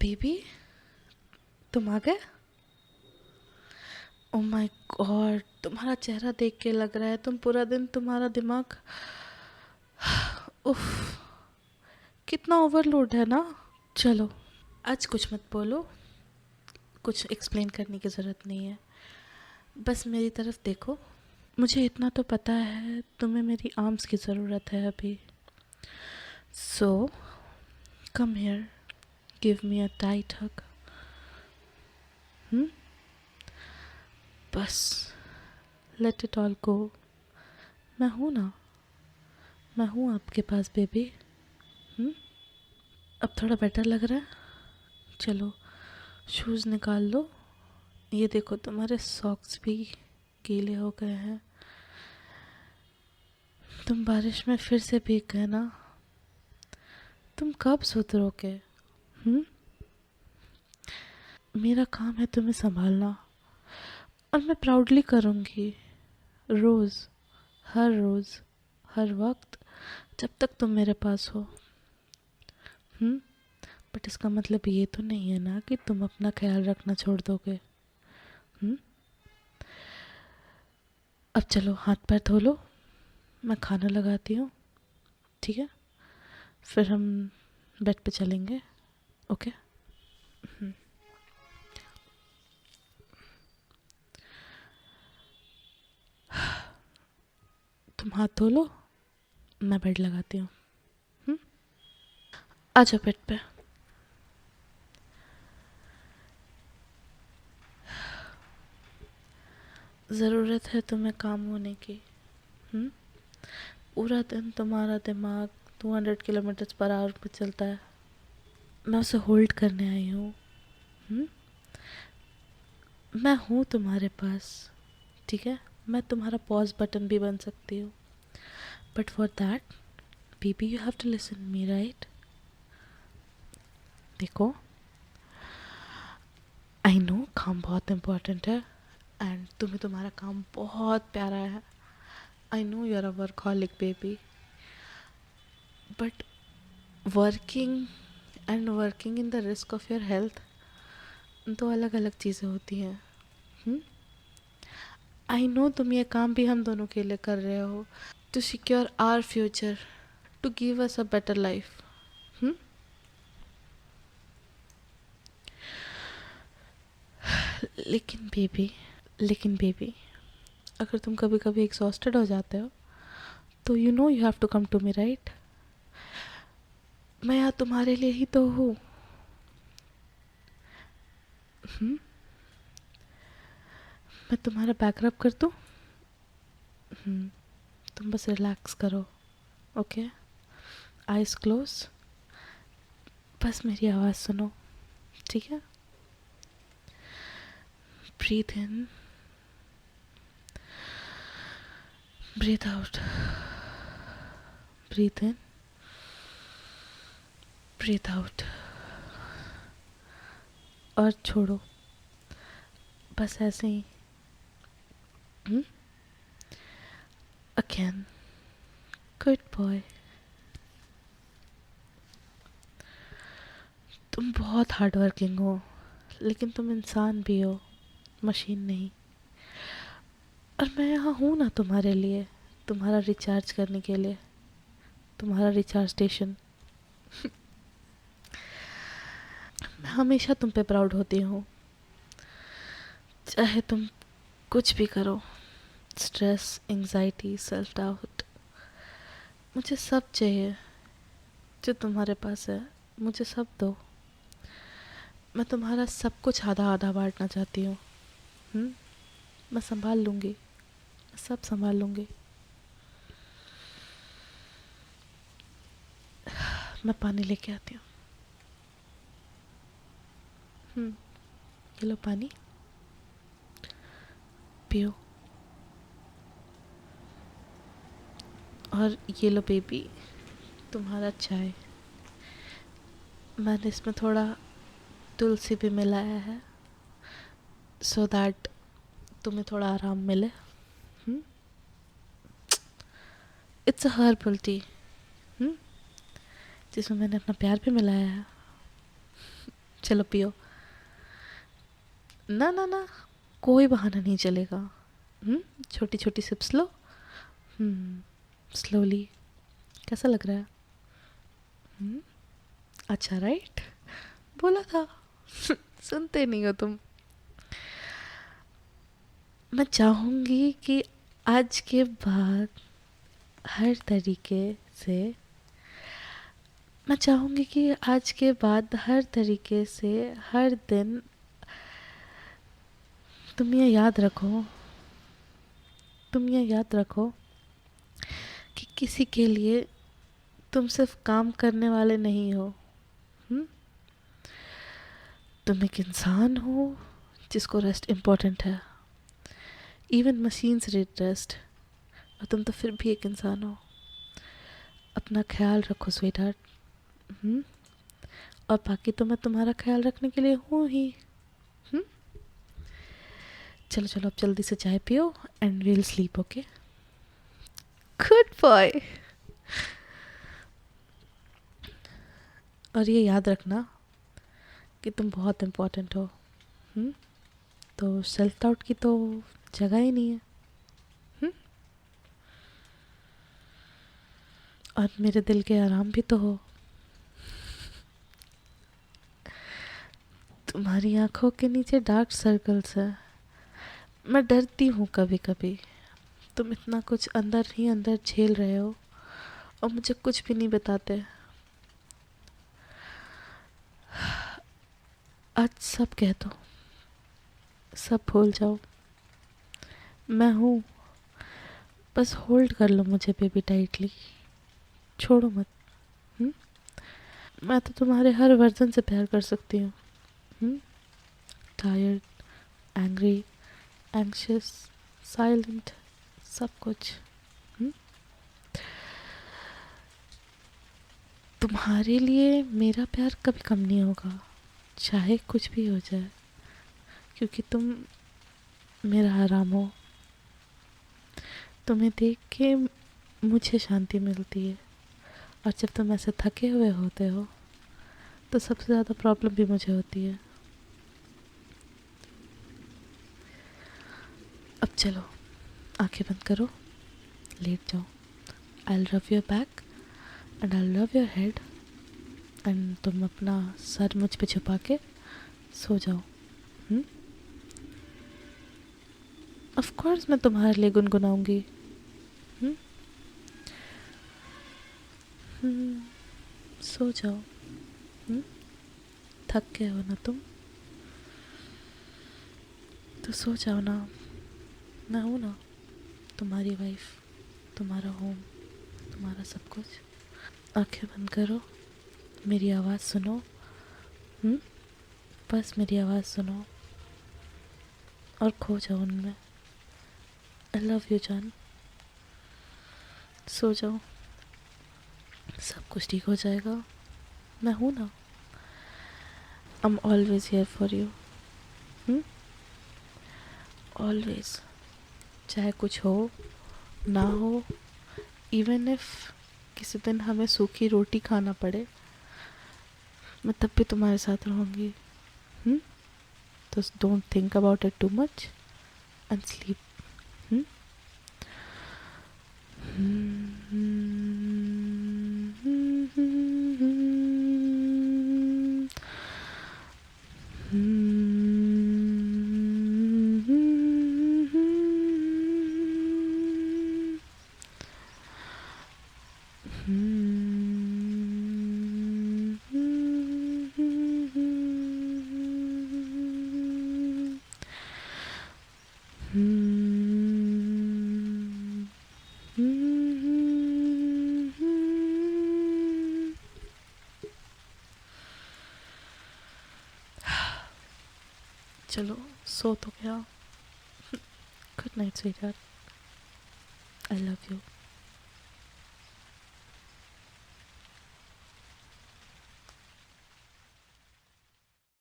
Baby, तुम आ गए? Oh my God, तुम्हारा चेहरा देख के लग रहा है तुम पूरा दिन तुम्हारा दिमाग उफ, कितना ओवरलोड है ना। चलो, आज कुछ मत बोलो, कुछ एक्सप्लेन करने की ज़रूरत नहीं है, बस मेरी तरफ देखो। मुझे इतना तो पता है तुम्हें मेरी आर्म्स की ज़रूरत है अभी। So come here, give me a tight hug. बस लेट इट ऑल गो। मैं हूँ ना, मैं हूँ आपके पास बेबी। अब थोड़ा बेटर लग रहा है? चलो शूज़ निकाल लो। ये देखो तुम्हारे सॉक्स भी गीले हो गए हैं, तुम बारिश में फिर से भीग गए ना। तुम कब सुधरोगे? मेरा काम है तुम्हें संभालना, और मैं प्राउडली करूँगी, रोज़, हर रोज़, हर वक्त, जब तक तुम मेरे पास हो। बट इसका मतलब ये तो नहीं है ना कि तुम अपना ख्याल रखना छोड़ दोगे। अब चलो हाथ पैर धो लो, मैं खाना लगाती हूँ, ठीक है? फिर हम बेड पे चलेंगे, ओके? तुम हाथ धो लो, मैं बेड लगाती हूँ। आ जाओ बेड पे। ज़रूरत है तुम्हें काम होने की। पूरा दिन तुम्हारा दिमाग 200 किलोमीटर पर आवर पे चलता है, मैं उसे होल्ड करने आई हूँ। मैं हूँ तुम्हारे पास, ठीक है? मैं तुम्हारा पॉज बटन भी बन सकती हूँ, but for that baby you have to listen me, right? देखो, आई नो काम बहुत इम्पोर्टेंट है, एंड तुम्हें तुम्हारा काम बहुत प्यारा है। I know you are a workaholic baby, but working and working in the risk of your health, दो अलग अलग चीज़ें होती हैं। आई नो तुम ये काम भी हम दोनों के लिए कर रहे हो, to secure our future, to give us a better life. लेकिन बेबी, अगर तुम कभी कभी एग्जॉस्टेड हो जाते हो तो you know you have to come to me, right? मैं यहाँ तुम्हारे लिए ही तो हूँ। मैं तुम्हारा बैक रब कर दूँ? तुम बस रिलैक्स करो, ओके? आइज क्लोज, बस मेरी आवाज़ सुनो, ठीक है? ब्रीथ इन, ब्रीथ आउट, ब्रीथ इन, ब्रीथ आउट, और छोड़ो, बस ऐसे ही। Again, good boy. तुम बहुत हार्ड वर्किंग हो, लेकिन तुम इंसान भी हो, मशीन नहीं। और मैं यहाँ हूँ ना तुम्हारे लिए, तुम्हारा रिचार्ज करने के लिए, तुम्हारा रिचार्ज स्टेशन। मैं हमेशा तुम पे प्राउड होती हूँ, चाहे तुम कुछ भी करो। स्ट्रेस, एंजाइटी, सेल्फ डाउट, मुझे सब चाहिए जो तुम्हारे पास है, मुझे सब दो। मैं तुम्हारा सब कुछ आधा आधा बांटना चाहती हूँ। मैं संभाल लूँगी, सब संभाल लूँगी। मैं पानी लेके आती हूँ। ये लो पानी, पियो। और ये लो बेबी, तुम्हारा चाय। मैंने इसमें थोड़ा तुलसी भी मिलाया है, सो दैट तुम्हें थोड़ा आराम मिले। इट्स अ हर्बल टी, जिसमें मैंने अपना प्यार भी मिलाया है। चलो पियो। ना ना ना, कोई बहाना नहीं चलेगा। छोटी छोटी सिप्स लो। स्लोली। कैसा लग रहा है? हम्म, अच्छा राइट, बोला था। सुनते नहीं हो तुम। मैं चाहूँगी कि आज के बाद हर तरीके से मैं चाहूँगी कि आज के बाद हर तरीके से हर दिन तुम ये याद रखो, तुम ये याद रखो कि किसी के लिए तुम सिर्फ काम करने वाले नहीं हो। हुँ? तुम एक इंसान हो जिसको रेस्ट इम्पोर्टेंट है। इवन मशीन्स नीड रेस्ट, और तुम तो फिर भी एक इंसान हो। अपना ख्याल रखो स्वीट हार्ट। और बाकी तो मैं तुम्हारा ख्याल रखने के लिए हूँ ही। हुँ? चलो चलो अब जल्दी से चाय पियो and we'll sleep. Okay, good boy. और ये याद रखना कि तुम बहुत इम्पोर्टेंट हो। हुँ? तो सेल्फ डाउट की तो जगह ही नहीं है। हुँ? और मेरे दिल के आराम भी तो हो। तुम्हारी आंखों के नीचे डार्क सर्कल्स है। मैं डरती हूँ कभी कभी, तुम इतना कुछ अंदर ही अंदर झेल रहे हो और मुझे कुछ भी नहीं बताते। आज सब कह दो, सब भूल जाओ। मैं हूँ, बस होल्ड कर लो मुझे बेबी टाइटली, छोड़ो मत। हुँ? मैं तो तुम्हारे हर वर्जन से प्यार कर सकती हूँ। टायर्ड, एंग्री, एंग्शियस, साइलेंट, सब कुछ। हुँ? तुम्हारे लिए मेरा प्यार कभी कम नहीं होगा, चाहे कुछ भी हो जाए, क्योंकि तुम मेरा आराम हो। तुम्हें देख के मुझे शांति मिलती है, और जब तुम ऐसे थके हुए होते हो तो सबसे ज़्यादा प्रॉब्लम भी मुझे होती है। अब चलो आंखें बंद करो, लेट जाओ। I rub your back and I love your head, and तुम अपना सर मुझ पे छुपा के सो जाओ। ऑफ कोर्स मैं तुम्हारे लिए गुनगुनाऊंगी। हम्म? सो जाओ। हम्म? थक गए हो ना तुम, तो सो जाओ ना। मैं हूँ ना, तुम्हारी वाइफ, तुम्हारा होम, तुम्हारा सब कुछ। आंखें बंद करो, मेरी आवाज़ सुनो। हम्म? बस मेरी आवाज़ सुनो और खो जाओ उनमें। आई लव यू जान। सो जाओ, सब कुछ ठीक हो जाएगा। मैं हूँ ना, I am always here for you. Always, चाहे कुछ हो ना हो, इवन इफ किसी दिन हमें सूखी रोटी खाना पड़े, मैं तब भी तुम्हारे साथ रहूँगी। तो don't think about it too much and sleep. चलो सो तो गया। Good night sweetheart, I love you.